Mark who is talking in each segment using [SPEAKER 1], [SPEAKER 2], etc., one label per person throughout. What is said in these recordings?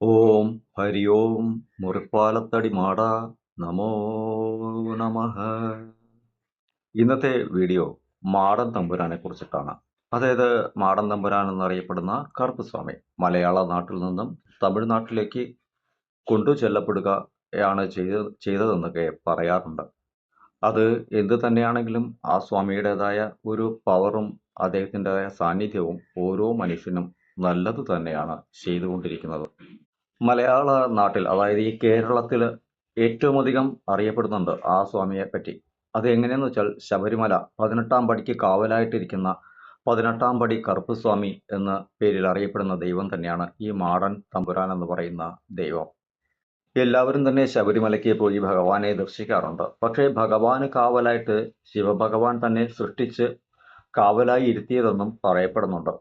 [SPEAKER 1] ഓം ഹരി ഓം മുറിപ്പാലത്തടി മാടാ നമോ നമഃ. ഇന്നത്തെ വീഡിയോ മാടൻ തമ്പുരാനെ കുറിച്ചിട്ടാണ്. അതായത് മാടൻ തമ്പുരാൻ എന്നറിയപ്പെടുന്ന കറുപ്പുസ്വാമി മലയാള നാട്ടിൽ നിന്നും തമിഴ്നാട്ടിലേക്ക് കൊണ്ടു ചെല്ലപ്പെടുകയാണ് ചെയ്തതെന്നൊക്കെ പറയാറുണ്ട്. അത് എന്ത് തന്നെയാണെങ്കിലും ആ സ്വാമിയുടേതായ ഒരു പവറും അദ്ദേഹത്തിൻ്റെതായ സാന്നിധ്യവും ഓരോ മനുഷ്യനും നല്ലത് തന്നെയാണ് ചെയ്തുകൊണ്ടിരിക്കുന്നത്. മലയാള നാട്ടിൽ അതായത് ഈ കേരളത്തിൽ ഏറ്റവും അധികം അറിയപ്പെടുന്നുണ്ട് ആ സ്വാമിയെ പറ്റി. അത് എങ്ങനെയെന്ന് വെച്ചാൽ ശബരിമല 18-ാം പടിക്ക് കാവലായിട്ടിരിക്കുന്ന 18-ാം പടി കറുപ്പുസ്വാമി എന്ന പേരിൽ അറിയപ്പെടുന്ന ദൈവം തന്നെയാണ് ഈ മാടൻ തമ്പുരാൻ എന്ന് പറയുന്ന ദൈവം. എല്ലാവരും തന്നെ ശബരിമലയ്ക്ക് പോയി ഭഗവാനെ ദർശിക്കാറുണ്ട്. പക്ഷേ ഭഗവാന് കാവലായിട്ട് ശിവഭഗവാൻ തന്നെ സൃഷ്ടിച്ച് കാവലായി ഇരുത്തിയതെന്നും പറയപ്പെടുന്നുണ്ട്.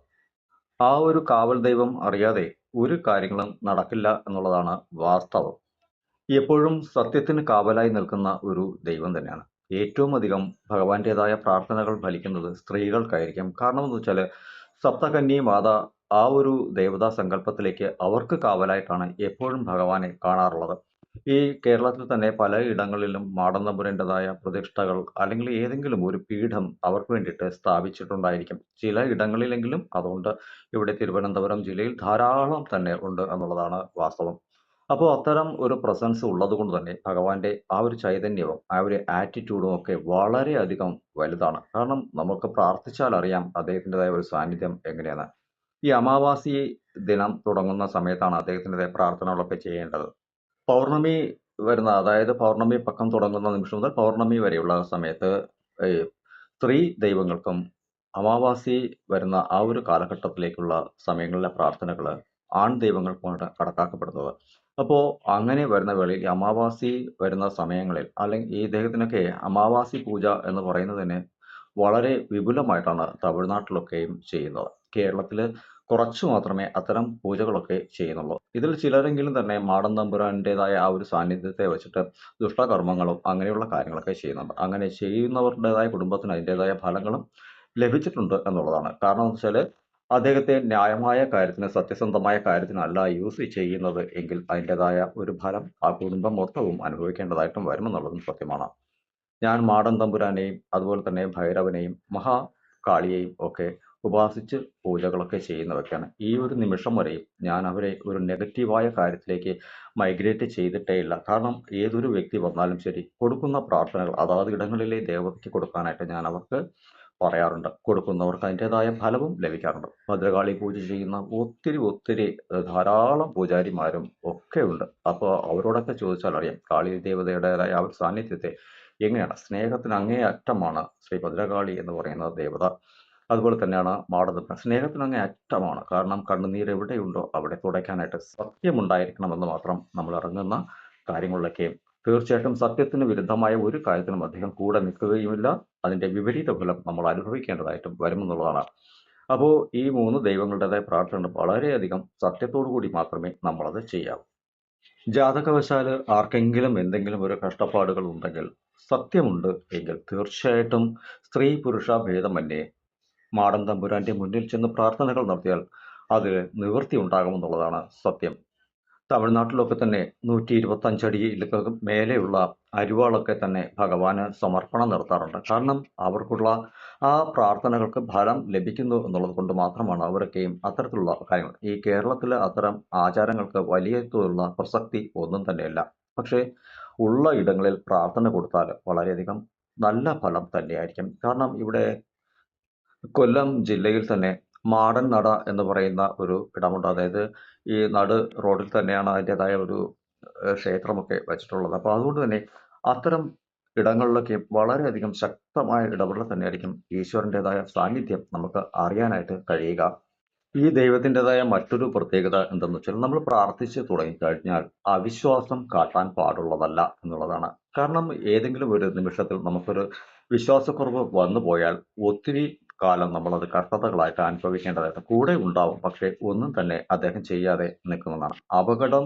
[SPEAKER 1] ആ ഒരു കാവൽ ദൈവം അറിയാതെ ഒരു കാര്യങ്ങളും നടക്കില്ല എന്നുള്ളതാണ് വാസ്തവം. എപ്പോഴും സത്യത്തിന് കാവലായി നിൽക്കുന്ന ഒരു ദൈവം തന്നെയാണ്. ഏറ്റവും അധികം ഭഗവാന്റേതായ പ്രാർത്ഥനകൾ ഫലിക്കുന്നത് സ്ത്രീകൾക്കായിരിക്കും. കാരണം എന്ന് വെച്ചാൽ സപ്തകന്നി മാത ആ ഒരു ദേവതാ സങ്കല്പത്തിലേക്ക് അവർക്ക് കാവലായിട്ടാണ് എപ്പോഴും ഭഗവാനെ കാണാറുള്ളത്. ഈ കേരളത്തിൽ തന്നെ പല ഇടങ്ങളിലും മാടൻ തമ്പുരാന്റേതായ പ്രതിഷ്ഠകൾ അല്ലെങ്കിൽ ഏതെങ്കിലും ഒരു പീഠം അവർക്ക് വേണ്ടിയിട്ട് സ്ഥാപിച്ചിട്ടുണ്ടായിരിക്കും. ചില ഇടങ്ങളിലെങ്കിലും അതുകൊണ്ട് ഇവിടെ തിരുവനന്തപുരം ജില്ലയിൽ ധാരാളം തന്നെ ഉണ്ട് എന്നുള്ളതാണ് വാസ്തവം. അപ്പോൾ അത്തരം ഒരു പ്രസൻസ് ഉള്ളത് കൊണ്ട് തന്നെ ഭഗവാന്റെ ആ ഒരു ചൈതന്യവും ആ ഒരു ആറ്റിറ്റ്യൂഡും ഒക്കെ വളരെയധികം വലുതാണ്. കാരണം നമുക്ക് പ്രാർത്ഥിച്ചാൽ അറിയാം അദ്ദേഹത്തിൻ്റെതായ ഒരു സാന്നിധ്യം എങ്ങനെയാണ്. ഈ അമാവാസി ദിനം തുടങ്ങുന്ന സമയത്താണ് അദ്ദേഹത്തിൻ്റെതായ പ്രാർത്ഥനകളൊക്കെ ചെയ്യേണ്ടത്. പൗർണമി വരുന്ന അതായത് പൗർണമി പക്കം തുടങ്ങുന്ന നിമിഷം മുതൽ പൗർണമി വരെയുള്ള സമയത്ത് ഈ സ്ത്രീ ദൈവങ്ങൾക്കും അമാവാസി വരുന്ന ആ ഒരു കാലഘട്ടത്തിലേക്കുള്ള സമയങ്ങളിലെ പ്രാർത്ഥനകൾ ആൺ ദൈവങ്ങൾക്കുമാണ് കണക്കാക്കപ്പെടുന്നത്. അപ്പോൾ അങ്ങനെ വരുന്ന വേളയിൽ ഈ അമാവാസി വരുന്ന സമയങ്ങളിൽ അല്ലെങ്കിൽ ഈ ഇദ്ദേഹത്തിനൊക്കെ അമാവാസി പൂജ എന്ന് പറയുന്നത് തന്നെ വളരെ വിപുലമായിട്ടാണ് തമിഴ്നാട്ടിലൊക്കെയും ചെയ്യുന്നത്. കേരളത്തിൽ കുറച്ചു മാത്രമേ അത്തരം പൂജകളൊക്കെ ചെയ്യുന്നുള്ളൂ. ഇതിൽ ചിലരെങ്കിലും തന്നെ മാടൻ തമ്പുരാന്റേതായ ആ ഒരു സാന്നിധ്യത്തെ വെച്ചിട്ട് ദുഷ്ടകർമ്മങ്ങളും അങ്ങനെയുള്ള കാര്യങ്ങളൊക്കെ ചെയ്യുന്നുണ്ട്. അങ്ങനെ ചെയ്യുന്നവരുടേതായ കുടുംബത്തിന് അതിൻ്റെതായ ഫലങ്ങളും ലഭിച്ചിട്ടുണ്ട് എന്നുള്ളതാണ്. കാരണം എന്ന് വെച്ചാൽ അദ്ദേഹത്തെ ന്യായമായ കാര്യത്തിന് സത്യസന്ധമായ കാര്യത്തിനല്ല യൂസ് ചെയ്യുന്നത് എങ്കിൽ അതിൻ്റെതായ ഒരു ഫലം ആ കുടുംബം മൊത്തവും അനുഭവിക്കേണ്ടതായിട്ടും വരുമെന്നുള്ളതും സത്യമാണ്. ഞാൻ മാടൻ തമ്പുരാനെയും അതുപോലെ തന്നെ ഭൈരവനെയും മഹാകാളിയെയും ഒക്കെ ഉപാസിച്ച് പൂജകളൊക്കെ ചെയ്യുന്ന വ്യക്തിയാണ്. ഈ ഒരു നിമിഷം വരെയും ഞാൻ അവരെ ഒരു നെഗറ്റീവായ കാര്യത്തിലേക്ക് മൈഗ്രേറ്റ് ചെയ്തിട്ടേ ഇല്ല. കാരണം ഏതൊരു വ്യക്തി വന്നാലും ശരി കൊടുക്കുന്ന പ്രാർത്ഥനകൾ അതാത് ഇടങ്ങളിലെ ദേവതയ്ക്ക് കൊടുക്കാനായിട്ട് ഞാൻ അവർക്ക് പറയാറുണ്ട്. കൊടുക്കുന്നവർക്ക് അതിൻ്റെതായ ഫലവും ലഭിക്കാറുണ്ട്. ഭദ്രകാളി പൂജ ചെയ്യുന്ന ഒത്തിരി ധാരാളം പൂജാരിമാരും ഒക്കെ ഉണ്ട്. അപ്പോൾ അവരോടൊക്കെ ചോദിച്ചാൽ അറിയാം കാളി ദേവതയുടേതായ ആ ഒരു സാന്നിധ്യത്തെ എങ്ങനെയാണ്. സ്നേഹത്തിന് അങ്ങേ അറ്റമാണ് ശ്രീ ഭദ്രകാളി എന്ന് പറയുന്ന ദേവത. അതുപോലെ തന്നെയാണ് മാടൻ. സ്നേഹത്തിന് അങ്ങേ അറ്റമാണ്. കാരണം കണ്ണുനീർ എവിടെയുണ്ടോ അവിടെ തുടയ്ക്കാനായിട്ട് സത്യമുണ്ടായിരിക്കണമെന്ന് മാത്രം നമ്മൾ ഇറങ്ങുന്ന കാര്യങ്ങളിലൊക്കെ തീർച്ചയായിട്ടും സത്യത്തിന് വിരുദ്ധമായ ഒരു കാര്യത്തിനും അദ്ദേഹം കൂടെ നിൽക്കുകയുമില്ല. അതിന്റെ വിപരീത ഫലം നമ്മൾ അനുഭവിക്കേണ്ടതായിട്ടും വരുമെന്നുള്ളതാണ്. അപ്പോൾ ഈ 3 ദൈവങ്ങളുടേതായ പ്രാർത്ഥന വളരെയധികം സത്യത്തോടു കൂടി മാത്രമേ നമ്മളത് ചെയ്യാവൂ. ജാതകവശാൽ ആർക്കെങ്കിലും എന്തെങ്കിലും ഒരു കഷ്ടപ്പാടുകൾ ഉണ്ടെങ്കിൽ സത്യമുണ്ട് എങ്കിൽ തീർച്ചയായിട്ടും സ്ത്രീ പുരുഷ ഭേദമന്യേ മാടൻ തമ്പുരാന്റെ മുന്നിൽ ചെന്ന് പ്രാർത്ഥനകൾ നടത്തിയാൽ അതിൽ നിവൃത്തി ഉണ്ടാകുമെന്നുള്ളതാണ് സത്യം. തമിഴ്നാട്ടിലൊക്കെ തന്നെ 125 അടിയിലൊക്കെ മേലെയുള്ള അരിവാളൊക്കെ തന്നെ ഭഗവാന് സമർപ്പണം നടത്താറുണ്ട്. കാരണം അവർക്കുള്ള ആ പ്രാർത്ഥനകൾക്ക് ഫലം ലഭിക്കുന്നു എന്നുള്ളത് കൊണ്ട് മാത്രമാണ് അവരൊക്കെയും അത്തരത്തിലുള്ള കാര്യങ്ങൾ. ഈ കേരളത്തിൽ അത്തരം ആചാരങ്ങൾക്ക് വലിയ തോതിലുള്ള പ്രസക്തി ഒന്നും തന്നെയില്ല. പക്ഷേ ഉള്ള ഇടങ്ങളിൽ പ്രാർത്ഥന കൊടുത്താൽ വളരെയധികം നല്ല ഫലം തന്നെയായിരിക്കും. കാരണം ഇവിടെ കൊല്ലം ജില്ലയിൽ തന്നെ മാടൻ നട എന്ന് പറയുന്ന ഒരു ഇടമുണ്ട്. അതായത് ഈ റോഡിൽ തന്നെയാണ് അതിൻ്റെതായ ഒരു ക്ഷേത്രമൊക്കെ വെച്ചിട്ടുള്ളത്. അപ്പോൾ അതുകൊണ്ട് തന്നെ അത്തരം ഇടങ്ങളിലൊക്കെ വളരെയധികം ശക്തമായ ഇടപെടൽ തന്നെയായിരിക്കും ഈശ്വരൻ്റെതായ സാന്നിധ്യം നമുക്ക് അറിയാനായിട്ട് കഴിയുക. ഈ ദൈവത്തിൻ്റെതായ മറ്റൊരു പ്രത്യേകത എന്തെന്ന് വെച്ചാൽ നമ്മൾ പ്രാർത്ഥിച്ച് തുടങ്ങിക്കഴിഞ്ഞാൽ അവിശ്വാസം കാട്ടാൻ പാടുള്ളതല്ല എന്നുള്ളതാണ്. കാരണം ഏതെങ്കിലും ഒരു നിമിഷത്തിൽ നമുക്കൊരു വിശ്വാസക്കുറവ് വന്നു പോയാൽ ഒത്തിരി കാലം നമ്മളത് കഷ്ടതകളായിട്ട് അനുഭവിക്കേണ്ടതായിട്ട് കൂടെ ഉണ്ടാവും. പക്ഷേ ഒന്നും തന്നെ അദ്ദേഹം ചെയ്യാതെ നിൽക്കുന്നതാണ്. അപകടം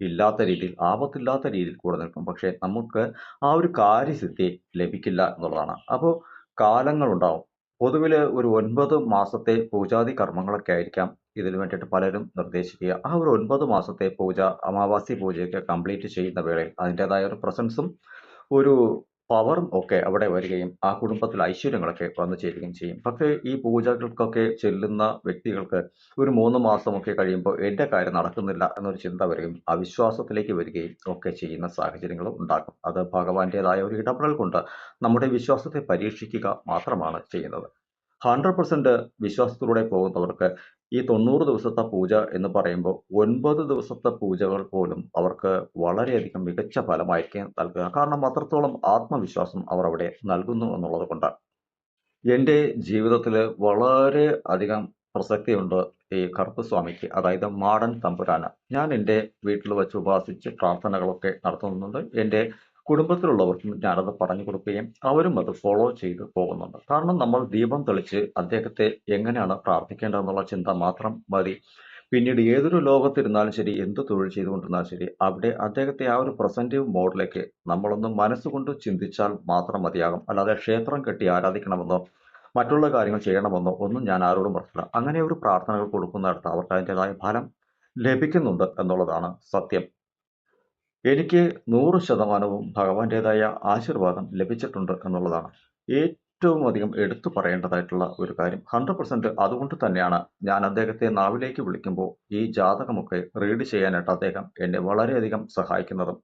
[SPEAKER 1] ഇല്ലാത്ത രീതിയിൽ ആപത്തില്ലാത്ത രീതിയിൽ കൂടെ നിൽക്കും. പക്ഷേ നമുക്ക് ആ ഒരു കാര്യസിദ്ധി ലഭിക്കില്ല എന്നുള്ളതാണ്. അപ്പോൾ കാലങ്ങളുണ്ടാവും. പൊതുവിൽ ഒരു 9 മാസത്തെ പൂജാതി കർമ്മങ്ങളൊക്കെ ആയിരിക്കാം ഇതിനു വേണ്ടിയിട്ട് പലരും നിർദ്ദേശിക്കുക. ആ ഒരു 9 മാസത്തെ പൂജ, അമാവാസി പൂജയൊക്കെ കംപ്ലീറ്റ് ചെയ്യുന്ന വേളയിൽ അതിൻ്റെതായ ഒരു പ്രസൻസും ഒരു പവറും ഒക്കെ അവിടെ വരികയും ആ കുടുംബത്തിൽ ഐശ്വര്യങ്ങളൊക്കെ വന്നു ചേരുകയും ചെയ്യും. പക്ഷേ ഈ പൂജകൾക്കൊക്കെ ചെല്ലുന്ന വ്യക്തികൾക്ക് ഒരു 3 മാസമൊക്കെ കഴിയുമ്പോൾ എൻ്റെ കാര്യം നടക്കുന്നില്ല എന്നൊരു ചിന്ത വരികയും അവിശ്വാസത്തിലേക്ക് വരികയും ഒക്കെ ചെയ്യുന്ന സാഹചര്യങ്ങളും ഉണ്ടാകും. അത് ഭഗവാന്റേതായ ഒരു ഇടപെടൽ കൊണ്ട് നമ്മുടെ വിശ്വാസത്തെ പരീക്ഷിക്കുക മാത്രമാണ് ചെയ്യുന്നത്. 100% വിശ്വാസത്തിലൂടെ പോകുന്നവർക്ക് ഈ 90 ദിവസത്തെ പൂജ എന്ന് പറയുമ്പോൾ 9 ദിവസത്തെ പൂജകൾ പോലും അവർക്ക് വളരെയധികം മികച്ച ഫലമായിരിക്കും നൽകുക. കാരണം അത്രത്തോളം ആത്മവിശ്വാസം അവർ അവിടെ നൽകുന്നു എന്നുള്ളത് കൊണ്ട്. എൻ്റെ ജീവിതത്തിൽ വളരെ അധികം പ്രസക്തിയുണ്ട് ഈ കറുപ്പസ്വാമിക്ക്, അതായത് മാടൻ തമ്പുരാന്. ഞാൻ എൻ്റെ വീട്ടിൽ വെച്ച് ഉപാസിച്ച് പ്രാർത്ഥനകളൊക്കെ നടത്തുന്നുണ്ട്. എൻ്റെ കുടുംബത്തിലുള്ളവർക്കും ഞാനത് പറഞ്ഞു കൊടുക്കുകയും അവരും അത് ഫോളോ ചെയ്ത് പോകുന്നുണ്ട്. കാരണം നമ്മൾ ദീപം തെളിച്ച് അദ്ദേഹത്തെ എങ്ങനെയാണ് പ്രാർത്ഥിക്കേണ്ടതെന്നുള്ള ചിന്ത മാത്രം മതി. പിന്നീട് ഏതൊരു ലോകത്തിരുന്നാലും ശരി, എന്ത് തൊഴിൽ ചെയ്തുകൊണ്ടിരുന്നാലും ശരി, അവിടെ അദ്ദേഹത്തെ ആ ഒരു പ്രസന്റീവ് മോഡിലേക്ക് നമ്മളൊന്ന് മനസ്സുകൊണ്ട് ചിന്തിച്ചാൽ മാത്രം മതിയാകും. അല്ലാതെ ക്ഷേത്രം കെട്ടി ആരാധിക്കണമെന്നോ മറ്റുള്ള കാര്യങ്ങൾ ചെയ്യണമെന്നോ ഒന്നും ഞാൻ ആരോടും പറഞ്ഞില്ല. അങ്ങനെ ഒരു പ്രാർത്ഥനകൾ കൊടുക്കുന്നിടത്ത് അവർക്ക് അതിൻ്റെതായ ഫലം ലഭിക്കുന്നുണ്ട് എന്നുള്ളതാണ് സത്യം. എനിക്ക് 100% ഭഗവാന്റേതായ ആശീർവാദം ലഭിച്ചിട്ടുണ്ട് എന്നുള്ളതാണ് ഏറ്റവും അധികം എടുത്തു പറയേണ്ടതായിട്ടുള്ള ഒരു കാര്യം. 100% അതുകൊണ്ട് തന്നെയാണ് ഞാൻ അദ്ദേഹത്തെ നാവിലേക്ക് വിളിക്കുമ്പോൾ ഈ ജാതകമൊക്കെ റീഡ് ചെയ്യാനായിട്ട് അദ്ദേഹം എന്നെ വളരെയധികം സഹായിക്കുന്നതും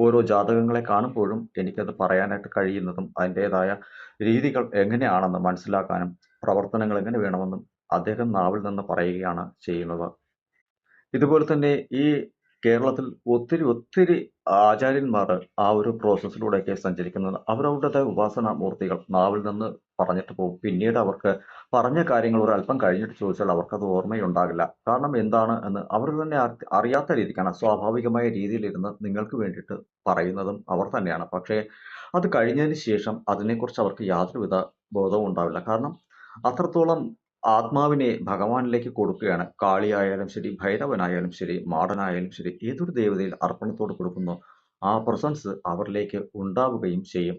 [SPEAKER 1] ഓരോ ജാതകങ്ങളെ കാണുമ്പോഴും എനിക്കത് പറയാനായിട്ട് കഴിയുന്നതും അതിൻ്റെതായ രീതികൾ എങ്ങനെയാണെന്ന് മനസ്സിലാക്കാനും പ്രവർത്തനങ്ങൾ എങ്ങനെ വേണമെന്നും അദ്ദേഹം നാവിൽ നിന്ന് പറയുകയാണ് ചെയ്യുന്നത്. ഇതുപോലെ തന്നെ ഈ കേരളത്തിൽ ഒത്തിരി ഒത്തിരി ആചാര്യന്മാർ ആ ഒരു പ്രോസസ്സിലൂടെയൊക്കെ സഞ്ചരിക്കുന്നത്. അവരവരുടെ ഉപാസനാ മൂർത്തികൾ നാവിൽ നിന്ന് പറഞ്ഞിട്ട് പോകും. പിന്നീട് അവർക്ക് പറഞ്ഞ കാര്യങ്ങൾ ഒരല്പം കഴിഞ്ഞിട്ട് ചോദിച്ചാൽ അവർക്കത് ഓർമ്മയുണ്ടാകില്ല. കാരണം എന്താണ് എന്ന് അവർ തന്നെ അറിയാത്ത രീതിക്കാണ് സ്വാഭാവികമായ രീതിയിലിരുന്ന് നിങ്ങൾക്ക് വേണ്ടിയിട്ട് പറയുന്നതും അവർ തന്നെയാണ്. പക്ഷേ അത് കഴിഞ്ഞതിന് ശേഷം അതിനെക്കുറിച്ച് അവർക്ക് യാതൊരുവിധ ബോധവും ഉണ്ടാവില്ല. കാരണം അത്രത്തോളം ആത്മാവിനെ ഭഗവാനിലേക്ക് കൊടുക്കുകയാണ്. കാളിയായാലും ശരി, ഭൈരവനായാലും ശരി, മാടനായാലും ശരി, ഏതൊരു ദേവതയിൽ അർപ്പണത്തോട് കൊടുക്കുന്നോ ആ പ്രസൻസ് അവരിലേക്ക് ഉണ്ടാവുകയും ചെയ്യും.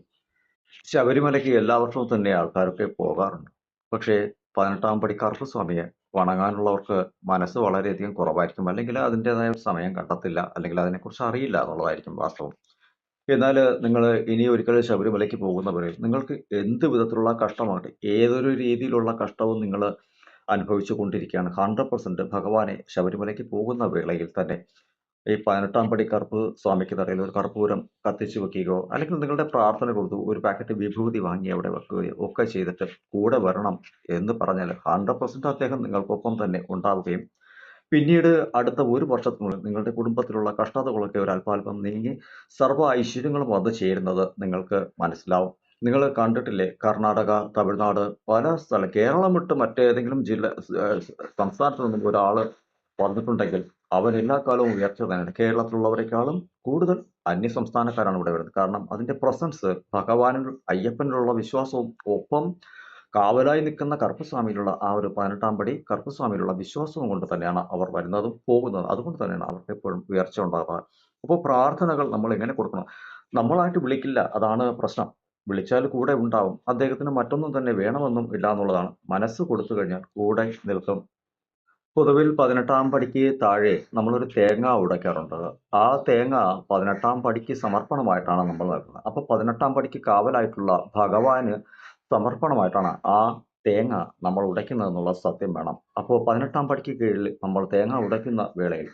[SPEAKER 1] ശബരിമലയ്ക്ക് എല്ലാ വർഷവും തന്നെ ആൾക്കാരൊക്കെ പോകാറുണ്ട്. പക്ഷേ 18-ാം പടി കറുപ്പസ്വാമിയെ വണങ്ങാനുള്ളവർക്ക് മനസ്സ് വളരെയധികം കുറവായിരിക്കും. അല്ലെങ്കിൽ അതിൻ്റെതായ ഒരു സമയം കണ്ടെത്തില്ല, അല്ലെങ്കിൽ അതിനെക്കുറിച്ച് അറിയില്ല എന്നുള്ളതായിരിക്കും വാസ്തവം. എന്നാൽ നിങ്ങൾ ഇനി ഒരിക്കലും ശബരിമലയ്ക്ക് പോകുന്നവരിൽ നിങ്ങൾക്ക് എന്ത് വിധത്തിലുള്ള കഷ്ടമാണ്, ഏതൊരു രീതിയിലുള്ള കഷ്ടവും നിങ്ങൾ അനുഭവിച്ചു കൊണ്ടിരിക്കുകയാണ്, 100% ഭഗവാനെ ശബരിമലയ്ക്ക് പോകുന്ന വേളയിൽ തന്നെ ഈ 18-ാം പടി കറുപ്പ് സ്വാമിക്ക് തറയിൽ ഒരു കർപ്പൂരം കത്തിച്ചു വെക്കുകയോ അല്ലെങ്കിൽ നിങ്ങളുടെ പ്രാർത്ഥന കൊടുത്തു ഒരു പാക്കറ്റ് വിഭൂതി വാങ്ങി അവിടെ വെക്കുകയോ ഒക്കെ ചെയ്തിട്ട് കൂടെ വരണം എന്ന് പറഞ്ഞാൽ 100% അദ്ദേഹം നിങ്ങൾക്കൊപ്പം തന്നെ ഉണ്ടാവുകയും പിന്നീട് അടുത്ത ഒരു വർഷത്തിനുള്ളിൽ നിങ്ങളുടെ കുടുംബത്തിലുള്ള കഷ്ടതകളൊക്കെ ഒരു അല്പാൽപ്പം നീങ്ങി സർവ്വ ഐശ്വര്യങ്ങളും വന്നു ചേരുന്നത് നിങ്ങൾക്ക് മനസ്സിലാവും. നിങ്ങൾ കണ്ടിട്ടില്ലേ, കർണാടക, തമിഴ്നാട്, പല സ്ഥലം, കേരളം വിട്ട് മറ്റേതെങ്കിലും സംസ്ഥാനത്ത് നിന്നും ഒരാൾ വന്നിട്ടുണ്ടെങ്കിൽ അവൻ എല്ലാ കാലവും ഉയർച്ച തന്നെയാണ്. കേരളത്തിലുള്ളവരെക്കാളും കൂടുതൽ അന്യ സംസ്ഥാനക്കാരാണ് ഇവിടെ വരുന്നത്. കാരണം അതിന്റെ പ്രസൻസ് ഭഗവാനിൽ, അയ്യപ്പനിലുള്ള വിശ്വാസവും ഒപ്പം കാവലായി നിൽക്കുന്ന കറുപ്പസ്വാമിയിലുള്ള ആ ഒരു 18-ാം പടി കറുപ്പസ്വാമിയിലുള്ള വിശ്വാസവും കൊണ്ട് തന്നെയാണ് അവർ വരുന്നതും പോകുന്നതും. അതുകൊണ്ട് തന്നെയാണ് അവർക്ക് എപ്പോഴും ഉയർച്ച ഉണ്ടാകുക. അപ്പോൾ പ്രാർത്ഥനകൾ നമ്മൾ എങ്ങനെ കൊടുക്കണം? നമ്മളായിട്ട് വിളിക്കില്ല, അതാണ് പ്രശ്നം. വിളിച്ചാൽ കൂടെ ഉണ്ടാവും. അദ്ദേഹത്തിന് മറ്റൊന്നും തന്നെ വേണമെന്നും ഇല്ല എന്നുള്ളതാണ്. മനസ്സ് കൊടുത്തു കഴിഞ്ഞാൽ കൂടെ നിൽക്കും. പൊതുവിൽ 18-ാം പടിക്ക് താഴെ നമ്മളൊരു തേങ്ങ ഉടയ്ക്കാറുണ്ട്. ആ തേങ്ങ 18-ാം പടിക്ക് സമർപ്പണമായിട്ടാണ് നമ്മൾ നൽകുന്നത്. അപ്പോൾ 18-ാം പടിക്ക് കാവലായിട്ടുള്ള ഭഗവാന് സമർപ്പണമായിട്ടാണ് ആ തേങ്ങ നമ്മൾ ഉടയ്ക്കുന്നത് എന്നുള്ള സത്യം വേണം. അപ്പോൾ 18-ാം പടിക്ക് കീഴിൽ നമ്മൾ തേങ്ങ ഉടയ്ക്കുന്ന വേളയിൽ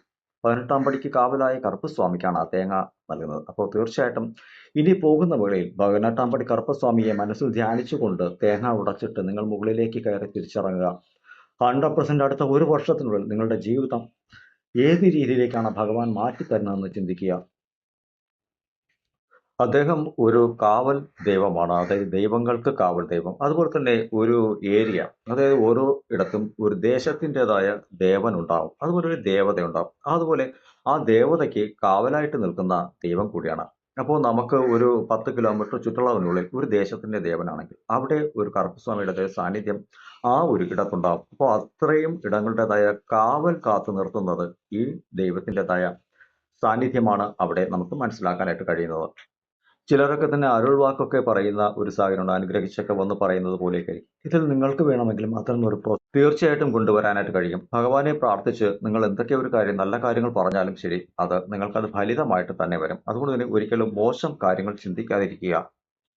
[SPEAKER 1] 18-ാം പടിക്ക് കാവലായ കറുപ്പസ്വാമിക്കാണ് ആ തേങ്ങ നൽകുന്നത്. അപ്പോൾ തീർച്ചയായിട്ടും ഇനി പോകുന്ന വേളയിൽ 18-ാം പടി കറുപ്പസ്വാമിയെ മനസ്സിൽ ധ്യാനിച്ചുകൊണ്ട് തേങ്ങ ഉടച്ചിട്ട് നിങ്ങൾ മുകളിലേക്ക് കയറി തിരിച്ചിറങ്ങുക. 100% അടുത്ത ഒരു വർഷത്തിനുള്ളിൽ നിങ്ങളുടെ ജീവിതം ഏത് രീതിയിലേക്കാണ് ഭഗവാൻ മാറ്റിത്തരുന്നതെന്ന് ചിന്തിക്കുക. അദ്ദേഹം ഒരു കാവൽ ദൈവമാണ്, അതായത് ദൈവങ്ങൾക്ക് കാവൽ ദൈവം. അതുപോലെ തന്നെ ഒരു ഏരിയ, അതായത് ഓരോ ഇടത്തും ഒരു ദേശത്തിൻ്റെതായ ദേവൻ ഉണ്ടാവും, അതുപോലെ ഒരു ദേവത ഉണ്ടാവും. അതുപോലെ ആ ദേവതയ്ക്ക് കാവലായിട്ട് നിൽക്കുന്ന ദൈവം കൂടിയാണ്. അപ്പോൾ നമുക്ക് ഒരു 10 കിലോമീറ്റർ ചുറ്റളവിനുള്ളിൽ ഒരു ദേശത്തിന്റെ ദേവനാണെങ്കിൽ അവിടെ ഒരു കറുപ്പസ്വാമിയുടെ സാന്നിധ്യം ആ ഒരു ഇടത്തുണ്ടാവും. അപ്പോൾ അത്രയും ഇടങ്ങളുടേതായ കാവൽ കാത്തു നിർത്തുന്നത് ഈ ദൈവത്തിൻ്റെതായ സാന്നിധ്യമാണ് അവിടെ നമുക്ക് മനസ്സിലാക്കാനായിട്ട് കഴിയുന്നത്. ചിലരൊക്കെ തന്നെ അരുൾ വാക്കൊക്കെ പറയുന്ന ഒരു സാഹചര്യമുണ്ട്. അനുഗ്രഹിച്ചൊക്കെ വന്ന് പറയുന്നത് പോലെയൊക്കെ. ഇതിൽ നിങ്ങൾക്ക് വേണമെങ്കിലും അത്തരമൊരു തീർച്ചയായിട്ടും കൊണ്ടുവരാനായിട്ട് കഴിയും. ഭഗവാനെ പ്രാർത്ഥിച്ച് നിങ്ങൾ എന്തൊക്കെ ഒരു കാര്യം നല്ല കാര്യങ്ങൾ പറഞ്ഞാലും ശരി, നിങ്ങൾക്കത് ഫലിതമായിട്ട് തന്നെ വരും. അതുകൊണ്ട് തന്നെ ഒരിക്കലും മോശം കാര്യങ്ങൾ ചിന്തിക്കാതിരിക്കുക.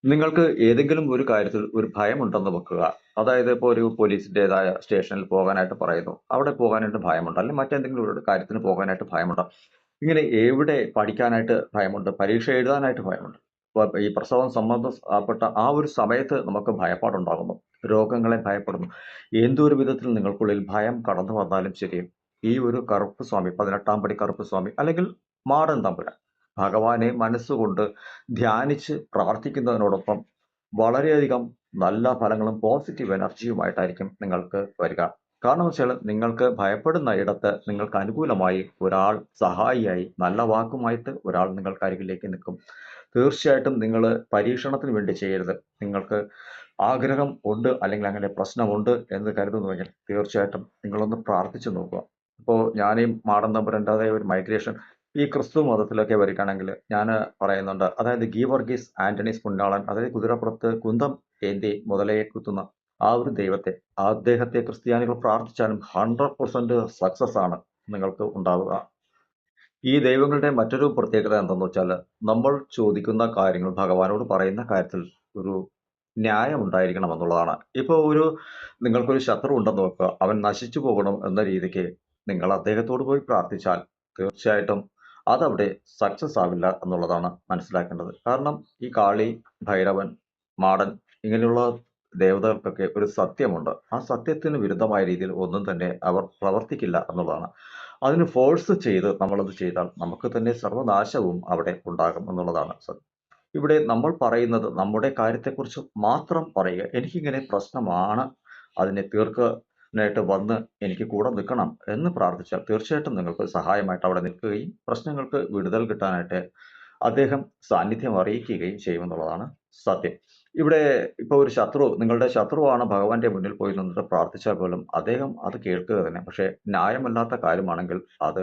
[SPEAKER 1] നിങ്ങൾക്ക് ഏതെങ്കിലും ഒരു കാര്യത്തിൽ ഒരു ഭയമുണ്ടെന്ന് വെക്കുക. അതായത് ഇപ്പോൾ ഒരു പോലീസിൻ്റെതായ സ്റ്റേഷനിൽ പോകാനായിട്ട് പറയുന്നു. അവിടെ പോകാനായിട്ട് ഭയമുണ്ട്. അല്ലെങ്കിൽ മറ്റെന്തെങ്കിലും ഒരു കാര്യത്തിന് പോകാനായിട്ട് ഭയമുണ്ട്. ഇങ്ങനെ എവിടെ പഠിക്കാനായിട്ട് ഭയമുണ്ട്, പരീക്ഷ എഴുതാനായിട്ട് ഭയമുണ്ട്. ഈ പ്രസവം സംബന്ധപ്പെട്ട ആ ഒരു സമയത്ത് നമുക്ക് ഭയപ്പാടുണ്ടാകുന്നു. രോഗങ്ങളെ ഭയപ്പെടുന്നു. എന്തൊരു വിധത്തിൽ നിങ്ങൾക്കുള്ളിൽ ഭയം കടന്നു വന്നാലും ശരി, ഈ ഒരു കറുപ്പ് സ്വാമി, 18-ാം പടി കറുപ്പ് സ്വാമി അല്ലെങ്കിൽ മാടൻ തമ്പുരാൻ, ഭഗവാനെ മനസ്സുകൊണ്ട് ധ്യാനിച്ച് പ്രാർത്ഥിക്കുന്നതിനോടൊപ്പം വളരെയധികം നല്ല ഫലങ്ങളും പോസിറ്റീവ് എനർജിയുമായിട്ടായിരിക്കും നിങ്ങൾക്ക് വരിക. കാരണം വെച്ചാൽ നിങ്ങൾക്ക് ഭയപ്പെടുന്ന ഇടത്ത് നിങ്ങൾക്ക് അനുകൂലമായി ഒരാൾ സഹായിയായി നല്ല വാക്കുമായിട്ട് ഒരാൾ നിങ്ങൾക്ക് അരികിലേക്ക് നിൽക്കും. തീർച്ചയായിട്ടും നിങ്ങൾ പരീക്ഷണത്തിന് വേണ്ടി ചെയ്യരുത്. നിങ്ങൾക്ക് ആഗ്രഹം ഉണ്ട് അല്ലെങ്കിൽ അങ്ങനെ പ്രശ്നമുണ്ട് എന്ന് കരുതുന്നുവെങ്കിൽ തീർച്ചയായിട്ടും നിങ്ങളൊന്ന് പ്രാർത്ഥിച്ചു നോക്കുക. ഇപ്പോൾ ഞാൻ ഈ മാടൻ തമ്പുരാൻ്റെതായ ഒരു മൈഗ്രേഷൻ ഈ ക്രിസ്തു മതത്തിലൊക്കെ വരികയാണെങ്കിൽ ഞാൻ പറയുന്നുണ്ട്. അതായത് ഗീവർഗീസ് ആന്റണീസ് പുണ്യാളൻ, അതായത് കുതിരപ്പുറത്ത് കുന്തം ഏന്തി മുതലയെ കുത്തുന്ന ആ ഒരു ദൈവത്തെ, അദ്ദേഹത്തെ ക്രിസ്ത്യാനികൾ പ്രാർത്ഥിച്ചാലും 100% സക്സസ് ആണ് നിങ്ങൾക്ക് ഉണ്ടാവുക. ഈ ദൈവങ്ങളുടെ മറ്റൊരു പ്രത്യേകത എന്തെന്ന് വെച്ചാൽ, നമ്മൾ ചോദിക്കുന്ന കാര്യങ്ങൾ ഭഗവാനോട് പറയുന്ന കാര്യത്തിൽ ഒരു ന്യായം ഉണ്ടായിരിക്കണം എന്നുള്ളതാണ്. ഇപ്പോൾ നിങ്ങൾക്കൊരു ശത്രു ഉണ്ടെന്ന് വെക്കുക, അവൻ നശിച്ചു പോകണം എന്ന രീതിക്ക് നിങ്ങൾ അദ്ദേഹത്തോട് പോയി പ്രാർത്ഥിച്ചാൽ തീർച്ചയായിട്ടും അതവിടെ സക്സസ് ആവില്ല എന്നുള്ളതാണ് മനസ്സിലാക്കേണ്ടത്. കാരണം ഈ കാളി, ഭൈരവൻ, മാടൻ ഇങ്ങനെയുള്ള ദേവതകൾക്കൊക്കെ ഒരു സത്യമുണ്ട്. ആ സത്യത്തിന് വിരുദ്ധമായ രീതിയിൽ ഒന്നും തന്നെ അവർ പ്രവർത്തിക്കില്ല എന്നുള്ളതാണ്. അതിന് ഫോഴ്സ് ചെയ്ത് നമ്മളത് ചെയ്താൽ നമുക്ക് തന്നെ സർവനാശവും അവിടെ ഉണ്ടാകും എന്നുള്ളതാണ് സത്യം. ഇവിടെ നമ്മൾ പറയുന്നത് നമ്മുടെ കാര്യത്തെക്കുറിച്ച് മാത്രം പറയുക. എനിക്കിങ്ങനെ പ്രശ്നമാണ്, അതിനെ തീർക്കാനായിട്ട് വന്ന് എനിക്ക് കൂടെ നിൽക്കണം എന്ന് പ്രാർത്ഥിച്ചാൽ തീർച്ചയായിട്ടും നിങ്ങൾക്ക് സഹായമായിട്ട് അവിടെ നിൽക്കുകയും പ്രശ്നങ്ങൾക്ക് വിടുതൽ കിട്ടാനായിട്ട് അദ്ദേഹം സാന്നിധ്യം അറിയിക്കുകയും ചെയ്യുമെന്നുള്ളതാണ് സത്യം. ഇവിടെ ഇപ്പോൾ ഒരു നിങ്ങളുടെ ശത്രുവാണ് ഭഗവാന്റെ മുന്നിൽ പോയി നിന്നിട്ട് പ്രാർത്ഥിച്ചാൽ പോലും അദ്ദേഹം അത് കേൾക്കുക തന്നെ. പക്ഷേ ന്യായമല്ലാത്ത കാര്യമാണെങ്കിൽ അത്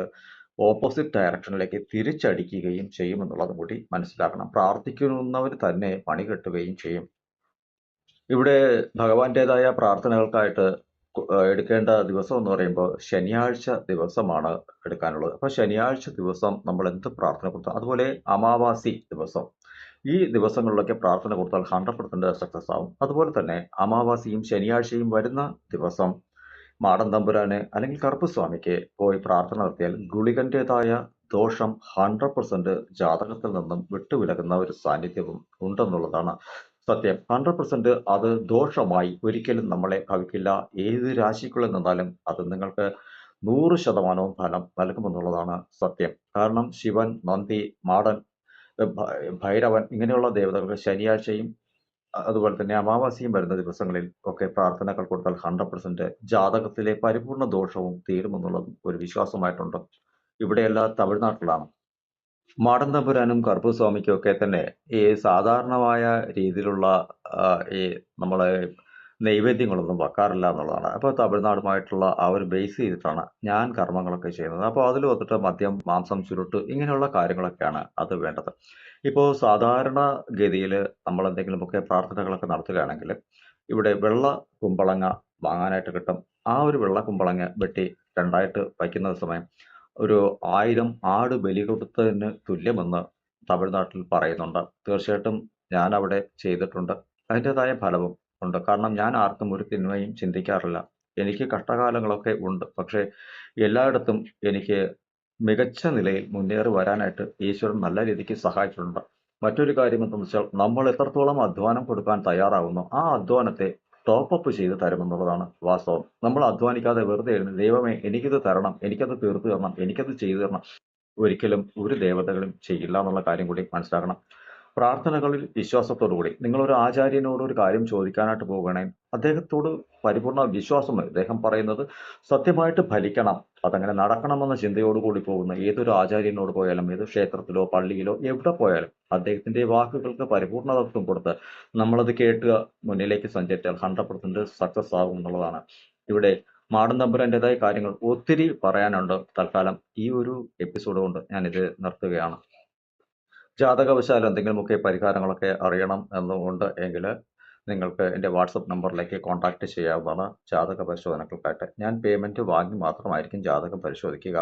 [SPEAKER 1] ഓപ്പോസിറ്റ് ഡയറക്ഷനിലേക്ക് തിരിച്ചടിക്കുകയും ചെയ്യുമെന്നുള്ളതും കൂടി മനസ്സിലാക്കണം. പ്രാർത്ഥിക്കുന്നവർ തന്നെ പണി കെട്ടുകയും ചെയ്യും. ഇവിടെ ഭഗവാന്റേതായ പ്രാർത്ഥനകൾക്കായിട്ട് എടുക്കേണ്ട ദിവസം എന്ന് പറയുമ്പോൾ ശനിയാഴ്ച ദിവസമാണ് എടുക്കാനുള്ളത്. അപ്പോൾ ശനിയാഴ്ച ദിവസം നമ്മൾ എന്ത് പ്രാർത്ഥന കൊടുത്താൽ, അതുപോലെ അമാവാസി ദിവസം, ഈ ദിവസങ്ങളിലൊക്കെ പ്രാർത്ഥന കൊടുത്താൽ 100% സക്സസ് ആവും. അതുപോലെ തന്നെ അമാവാസിയും ശനിയാഴ്ചയും വരുന്ന ദിവസം മാടൻ തമ്പുരാന് അല്ലെങ്കിൽ കറുപ്പസ്വാമിക്ക് പോയി പ്രാർത്ഥന നടത്തിയാൽ ഗുളികന്റേതായ ദോഷം 100% ജാതകത്തിൽ നിന്നും വിട്ടുവിലകുന്ന ഒരു സാന്നിധ്യവും ഉണ്ടെന്നുള്ളതാണ് സത്യം. 100% അത് ദോഷമായി ഒരിക്കലും നമ്മളെ ഭവിക്കില്ല. ഏത് രാശിക്കുള്ളിൽ നിന്നാലും അത് നിങ്ങൾക്ക് 100% ഫലം നൽകുമെന്നുള്ളതാണ് സത്യം. കാരണം ശിവൻ, നന്ദി, മാടൻ, ഭൈരവൻ ഇങ്ങനെയുള്ള ദേവതകൾക്ക് ശനിയാഴ്ചയും അതുപോലെ തന്നെ അമാവാസിയും വരുന്ന ദിവസങ്ങളിൽ ഒക്കെ പ്രാർത്ഥനകൾ കൊടുത്താൽ 100% ജാതകത്തിലെ പരിപൂർണ ദോഷവും തീരുമെന്നുള്ളതും ഒരു വിശ്വാസമായിട്ടുണ്ട്. ഇവിടെയെല്ലാം തമിഴ്നാട്ടിലാണ്. മാടൻ തമ്പുരാനും കറുപ്പസ്വാമിക്കും ഒക്കെ തന്നെ ഈ സാധാരണമായ രീതിയിലുള്ള ഈ നമ്മളെ നൈവേദ്യങ്ങളൊന്നും വെക്കാറില്ല എന്നുള്ളതാണ്. അപ്പോൾ തമിഴ്നാടുമായിട്ടുള്ള ആ ഒരു ബേസ് ചെയ്തിട്ടാണ് ഞാൻ കർമ്മങ്ങളൊക്കെ ചെയ്യുന്നത്. അപ്പോൾ അതിൽ വന്നിട്ട് മദ്യം, മാംസം, ചുരുട്ട് ഇങ്ങനെയുള്ള കാര്യങ്ങളൊക്കെയാണ് അത് വേണ്ടത്. ഇപ്പോൾ സാധാരണ ഗതിയിൽ നമ്മൾ എന്തെങ്കിലുമൊക്കെ പ്രാർത്ഥനകളൊക്കെ നടത്തുകയാണെങ്കിൽ ഇവിടെ വെള്ള കുമ്പളങ്ങ വാങ്ങാനായിട്ട് കിട്ടും. ആ ഒരു വെള്ള കുമ്പളങ്ങ വെട്ടി രണ്ടായിട്ട് വയ്ക്കുന്ന സമയം ഒരു 1000 ആട് ബലി കൊടുത്തതിന് തുല്യമെന്ന് തമിഴ്നാട്ടിൽ പറയുന്നുണ്ട്. തീർച്ചയായിട്ടും ഞാൻ അവിടെ ചെയ്തിട്ടുണ്ട്. അതിൻ്റെതായ ഫലവും ഉണ്ട്. കാരണം ഞാൻ ആർക്കും ഒരു തിന്മയും ചിന്തിക്കാറില്ല. എനിക്ക് കഷ്ടകാലങ്ങളൊക്കെ ഉണ്ട്. പക്ഷേ എല്ലായിടത്തും എനിക്ക് മികച്ച നിലയിൽ മുന്നേറി വരാനായിട്ട് ഈശ്വരൻ നല്ല രീതിക്ക് സഹായിച്ചിട്ടുണ്ട്. മറ്റൊരു കാര്യം എന്തെന്ന് വെച്ചാൽ നമ്മൾ എത്രത്തോളം അധ്വാനം കൊടുക്കാൻ തയ്യാറാകുന്നു ആ അധ്വാനത്തെ ടോപ്പ് ചെയ്ത് തരുമെന്നുള്ളതാണ് വാസ്തവം. നമ്മൾ അധ്വാനിക്കാതെ വെറുതെ ഇരുന്ന് ദൈവമേ എനിക്കിത് തരണം, എനിക്കത് തീർത്തു തരണം, എനിക്കത് ചെയ്തു തരണം, ഒരിക്കലും ഒരു ദേവതകളും ചെയ്യില്ല എന്നുള്ള കാര്യം കൂടി മനസ്സിലാക്കണം. പ്രാർത്ഥനകളിൽ വിശ്വാസത്തോടുകൂടി നിങ്ങളൊരു ആചാര്യനോട് ഒരു കാര്യം ചോദിക്കാനായിട്ട് പോവുകയാണെങ്കിൽ അദ്ദേഹത്തോട് പരിപൂർണ വിശ്വാസം മതി. അദ്ദേഹം പറയുന്നത് സത്യമായിട്ട് ഫലിക്കണം, അതങ്ങനെ നടക്കണമെന്ന ചിന്തയോടുകൂടി പോകുന്ന ഏതൊരു ആചാര്യനോട് പോയാലും, ഏത് ക്ഷേത്രത്തിലോ പള്ളിയിലോ എവിടെ പോയാലും അദ്ദേഹത്തിന്റെ വാക്കുകൾക്ക് പരിപൂർണതത്വം കൊടുത്ത് നമ്മളത് കേട്ട് മുന്നിലേക്ക് സഞ്ചരിച്ചാൽ 100% സക്സസ് ആകും എന്നുള്ളതാണ്. ഇവിടെ മാടൻ തമ്പുരാൻ്റെതായ കാര്യങ്ങൾ ഒത്തിരി പറയാനുണ്ട്. തൽക്കാലം ഈ ഒരു എപ്പിസോഡ് കൊണ്ട് ഞാനിത് നിർത്തുകയാണ്. ജാതകവശാൽ എന്തെങ്കിലുമൊക്കെ പരിഹാരങ്ങളൊക്കെ അറിയണം എന്നുണ്ട് എങ്കിൽ നിങ്ങൾക്ക് എൻ്റെ വാട്സപ്പ് നമ്പറിലേക്ക് കോൺടാക്റ്റ് ചെയ്യാവുന്നതാണ് ജാതക പരിശോധനകൾക്കായിട്ട്. ഞാൻ പേയ്മെൻറ്റ് വാങ്ങി മാത്രമായിരിക്കും ജാതകം പരിശോധിക്കുക.